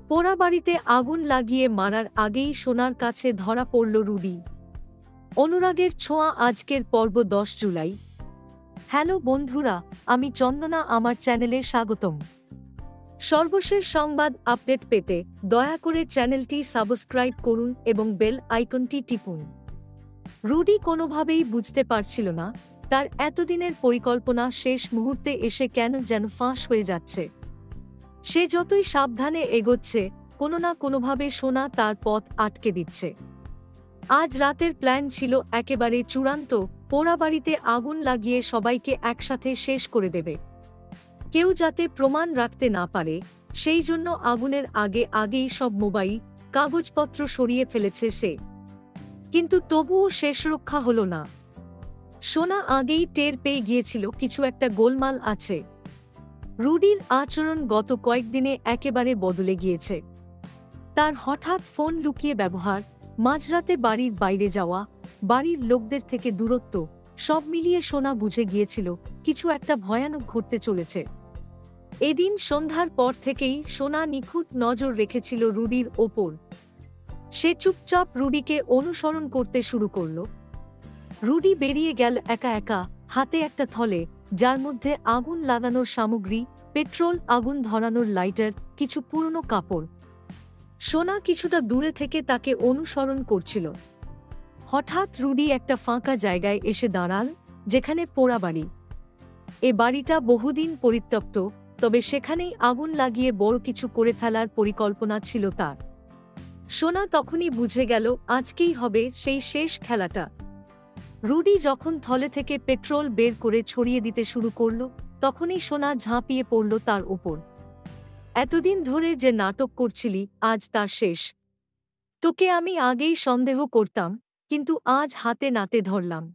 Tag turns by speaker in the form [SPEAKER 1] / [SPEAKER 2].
[SPEAKER 1] পোড়া বাড়িতে আগুন লাগিয়ে মারার আগেই সোনার কাছে ধরা পড়ল রুডি। অনুরাগের ছোঁয়া আজকের পর্ব 10 জুলাই। হ্যালো বন্ধুরা, আমি চন্দনা, আমার চ্যানেলে স্বাগতম। সর্বশেষ সংবাদ আপডেট পেতে দয়া করে চ্যানেলটি সাবস্ক্রাইব করুন এবং বেল আইকনটি টিপুন। রুডি কোনোভাবেই বুঝতে পারছিল না তার এতদিনের পরিকল্পনা শেষ মুহূর্তে এসে কেন যেন ফাঁস হয়ে যাচ্ছে। সে যতই সাবধানে এগোচ্ছে, কোনো না কোনোভাবে সোনা তার পথ আটকে দিচ্ছে। আজ রাতের প্ল্যান ছিল একেবারে চূড়ান্ত, পোড়া বাড়িতে আগুন লাগিয়ে সবাইকে একসাথে শেষ করে দেবে। কেউ যাতে প্রমাণ রাখতে না পারে, সেই জন্য আগুনের আগেই সব মোবাইল, কাগজপত্র সরিয়ে ফেলেছে সে। কিন্তু তবুও শেষ রক্ষা হলো না। সোনা আগেই টের পেয়ে গিয়েছিল কিছু একটা গোলমাল আছে। রুডির আচরণ গত কয়েকদিনে একেবারে বদলে গিয়েছে। তার হঠাৎ ফোন লুকিয়ে ব্যবহার, মাঝরাতে বাড়ির বাইরে যাওয়া, বাড়ির লোকদের থেকে দূরত্ব, সব মিলিয়ে সোনা বুঝে গিয়েছিল কিছু একটা ভয়ানক ঘটতে চলেছে। এদিন সন্ধ্যার পর থেকেই সোনা নিখুঁত নজর রেখেছিল রুডির ওপর। সে চুপচাপ রুডিকে অনুসরণ করতে শুরু করল। রুডি বেরিয়ে গেল একা একা, হাতে একটা থলে, যার মধ্যে আগুন লাগানোর সামগ্রী, পেট্রোল, আগুন ধরানোর লাইটার, কিছু পুরনো কাপড়। সোনা কিছুটা দূরে থেকে তাকে অনুসরণ করছিল। হঠাৎ রুডি একটা ফাঁকা জায়গায় এসে দাঁড়াল, যেখানে পোড়া বাড়ি। এ বাড়িটা বহুদিন পরিত্যক্ত, তবে সেখানেই আগুন লাগিয়ে বড় কিছু করে ফেলার পরিকল্পনা ছিল তার। সোনা তখনই বুঝে গেল আজকেই হবে সেই শেষ খেলাটা। রুডি যখন থলে থেকে পেট্রোল বের করে ছড়িয়ে দিতে শুরু করল, তখনই সোনা ঝাঁপিয়ে পড়ল তার ওপর। এতদিন ধরে যে নাটক করছিলি, আজ তার শেষ। তোকে আমি আগেই সন্দেহ করতাম, কিন্তু আজ হাতে নাতে ধরলাম।